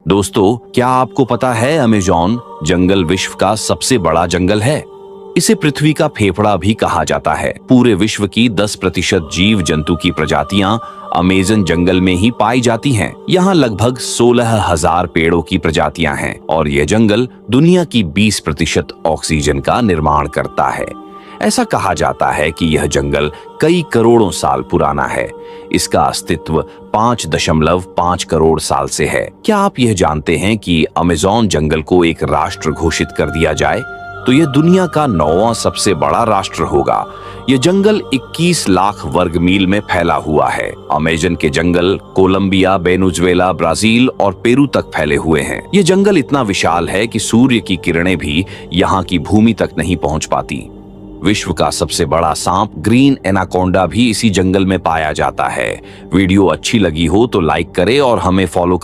दोस्तों, क्या आपको पता है अमेज़न जंगल विश्व का सबसे बड़ा जंगल है। इसे पृथ्वी का फेफड़ा भी कहा जाता है। पूरे विश्व की 10% जीव जंतु की प्रजातियां अमेज़न जंगल में ही पाई जाती हैं। यहाँ लगभग 16,000 पेड़ों की प्रजातियां हैं और यह जंगल दुनिया की 20% ऑक्सीजन का निर्माण करता है। ऐसा कहा जाता है कि यह जंगल कई करोड़ों साल पुराना है। इसका अस्तित्व 5.5 करोड़ साल से है। क्या आप यह जानते हैं कि अमेज़न जंगल को एक राष्ट्र घोषित कर दिया जाए तो यह दुनिया का 9वां सबसे बड़ा राष्ट्र होगा। यह जंगल 21 लाख वर्ग मील में फैला हुआ है। अमेज़न के जंगल कोलंबिया, वेनेजुएला, ब्राजील और पेरू तक फैले हुए हैं। यह जंगल इतना विशाल है कि सूर्य की किरणें भी यहाँ की भूमि तक नहीं पहुँच पाती। विश्व का सबसे बड़ा सांप ग्रीन एनाकोंडा भी इसी जंगल में पाया जाता है। वीडियो अच्छी लगी हो तो लाइक करें और हमें फॉलो करें।